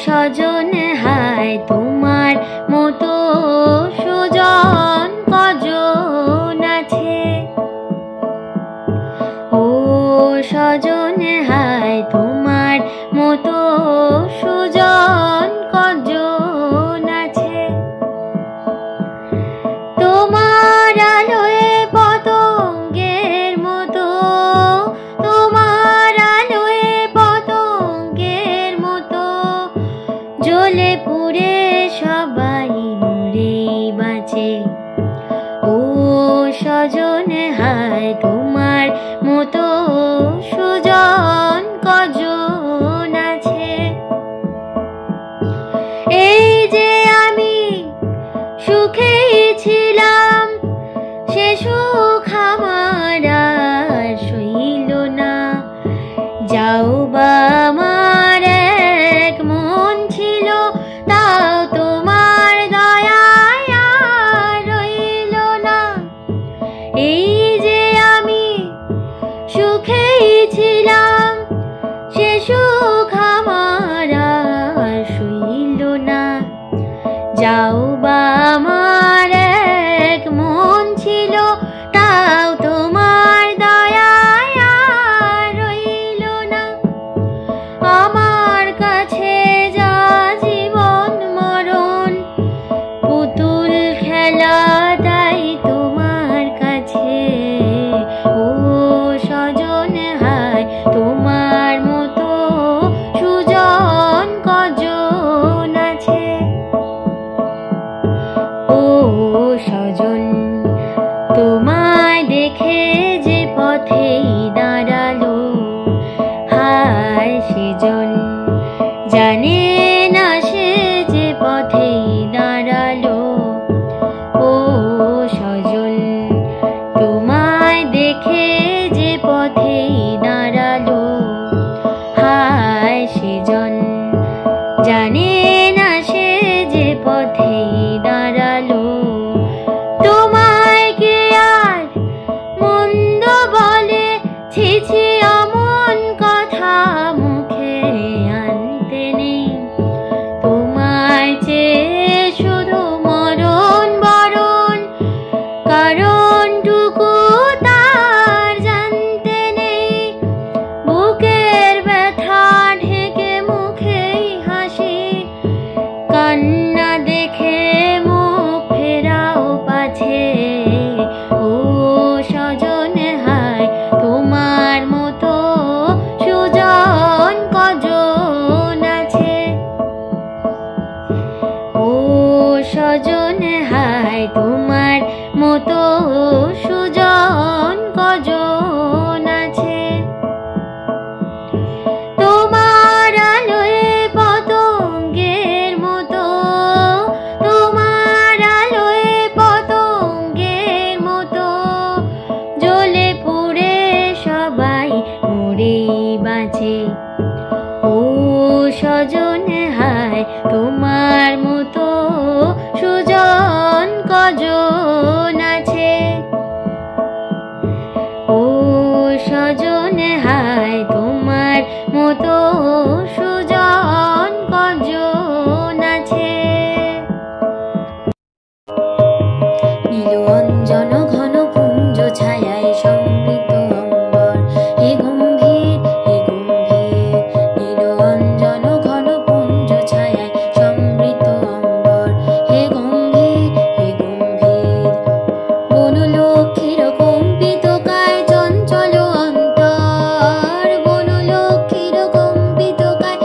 সজন হায় তোমার মতো সুজন কজন আছে। ও সজন হায় তোমার মতো সুজন কজন আছে। তোমার আলোয় পতঙ্গের মতো, তোমার আলোয় পতঙ্গের মতো জ্বলে পুড়ে সবাই মরে বাঁচে। ও সজন হায় তোমার মতো সুজন কজন আছে। এই যে আমি সুখেই ছিলাম, সে সুখ আমার আর সইল না। যাও বা আমার এক মন ছিল, তাও তোমার দয়ায় আর রইল না। এই যে আমি সুখেই ছিলাম, সে সুখ আমার আর সইল না। যাও বা আমার এক মন ছিল, তাও তোমার দয়ায় আর রইল না। আমার কাছে যা জীবন মরণ, পুতুল খেলা তাই তোমার কাছে। ও সজন হায় তোমার মতো সুজন কজন আছে। ও সজন তোমায় দেখে যে পথেই দাঁড়ালো, হায় সেজন জানে না সে যে পথেই দাঁড়ালো। ও সজন তোমায় দেখে যে পথেই দাঁড়ালো, হায় সেজন জানে না সে যে পথেই দাঁড়ালো। তোমায় কে আর মন্দ বলে, ছি ছি অমন কথা মুখে আনতে নেই। তোমায় চেয়ে শুধু মরণ বরণ, কারণটুকু তার জানতে নেই। বুকের ব্যথা ঢেকে মুখেই হাসি, কান্না দেখে মুখ ফেরাও পাছে। ও সজন হায় তোমার মতো সুজন কজন আছে। ও সজন হায় তোমার মতো সুজন কজন আছে। তোমার আলোয় পতঙ্গের মতো, তোমার আলোয় পতঙ্গের মতো জ্বলে পুড়ে সবাই মরে বাঁচে। ও সজন হায় তোমার মতো সুজন কজন আছে। ও সজন হায় তোমার মতো সুজন কজন আছে। নীল অঞ্জন ঘন পুঞ্জ ছায়ায় সমৃত অম্বর, হে গম্ভীর হে গম্ভীর। নীল অঞ্জন ঘন পুঞ্জ ছায়ায় সমৃত অম্বর, হে গম্ভীর হে গম্ভীর। বনলক্ষ্মীর কম্পিত কায় চঞ্চল অন্তর, বনলক্ষ্মীর কম্পিত কায়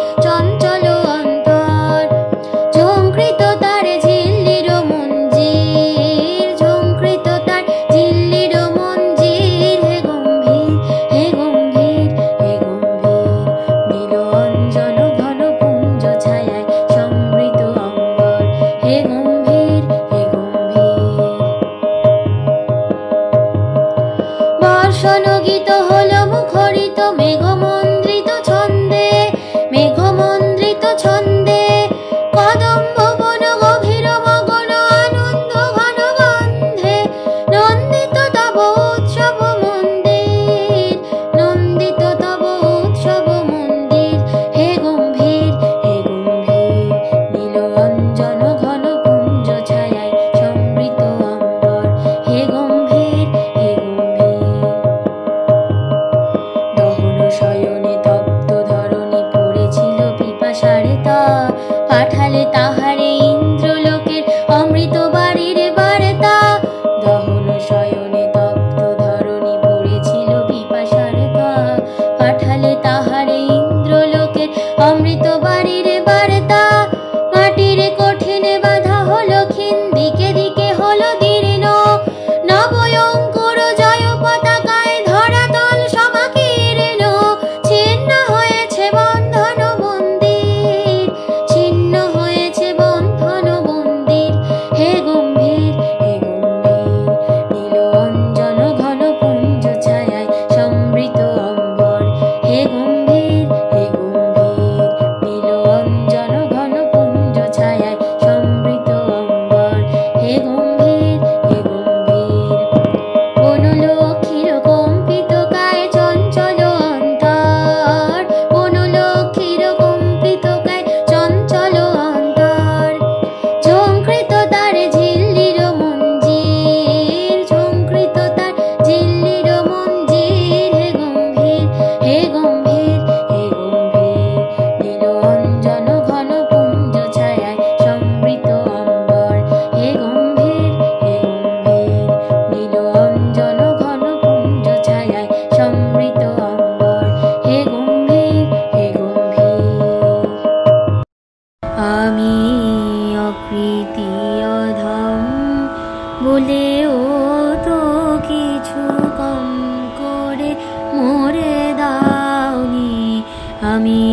আমি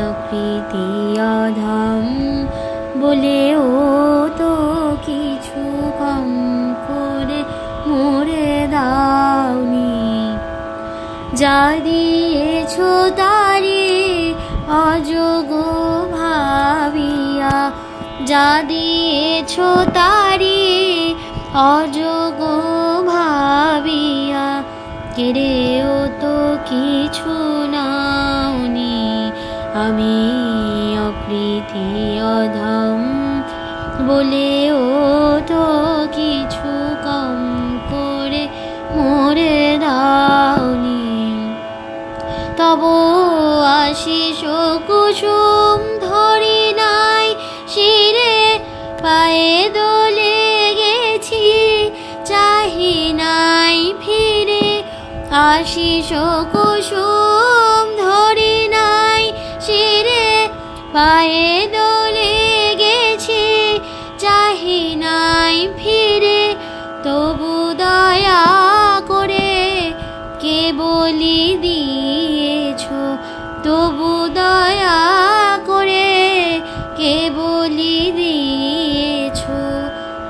অকৃতি অধম বলেও তো কিছু কম করে মোরে দাওনি। যা দিয়েছ তারে অযোগ্য ভাবিয়া, যা দিয়েছ তারে অযোগ্য ভাবিয়া, কেড়েও তো কিছু নাওনি। আমি অকৃতি অধম বলেও তো কিছু কম করে মোরে দাওনি। তব আশিস কুসুম ধরি নাই শিরে, পায়ে দোলে গেছি চাহি নাই ফিরে। আশিস কুসুম ধরি নাই শিরে, পায়ে দোলে গেছি চাহি নাই ফিরে। তবু দয়া করে কে বলি দিয়েছ, তবু দয়া করে কে বলি দিয়েছ।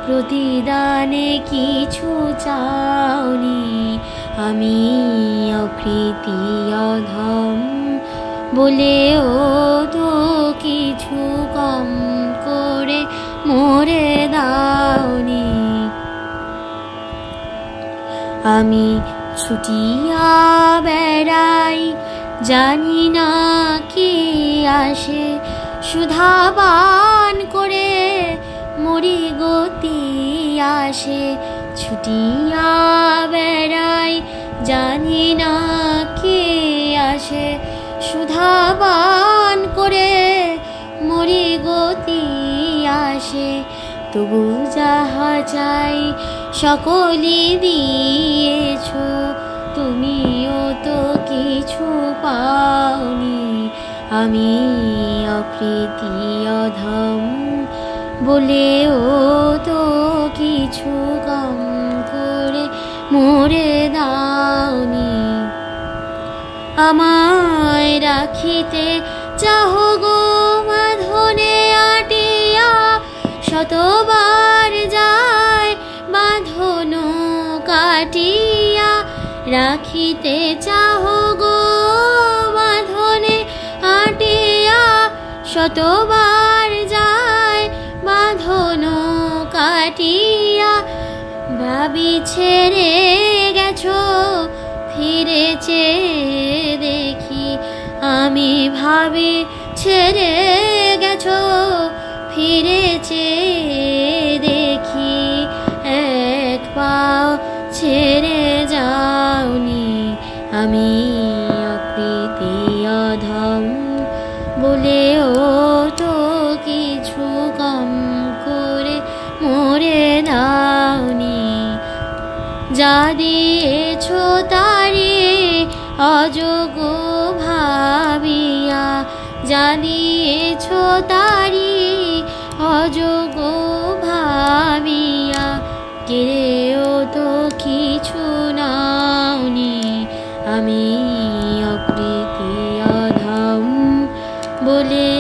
প্রতিদানে কিছু চাওনি। আমি অকৃতি অধম বলেও তো কিছু কম করে মোরে দাওনি। আমি ছুটিয়া বেড়াই জানি না কে আসে, সুধাবান করে মরি গতি আসে। ছুটিয়া বেড়াই জানি না কে আসে, সুধাবান করে মরি গতি আসে। তবু যাহা চাই সকলই দিয়েছ, তুমিও তো কিছু পাওনি। আমি অকৃতি অধম বলেও তো কিছু কম করে মোরে দাওনি। আমায় রাখিতে চাহ গো বাঁধনে আটিয়া, শতবার যায় বাঁধন কাটিয়া। রাখিতে চাহ গো বাঁধনে আটিয়া, শতবার যায় বাঁধন কাটিয়া। ভাবি ছেড়ে গেছো ফিরেছে দেখি, আমি ভাবি ছেড়ে গেছো ফিরেছে দেখি। এক পাও ছেড়ে যাওনি। আমি অকৃতি অধম বলেও তো কিছু কম করে মোরে দাওনি। যা দিয়েছ তারে অযোগ্য ভাবিয়া, যা দিয়েছ তারে অযোগ্য ভাবিয়া, কেড়েও তো কিছু নাওনি। আমি অকৃতি অধম বলে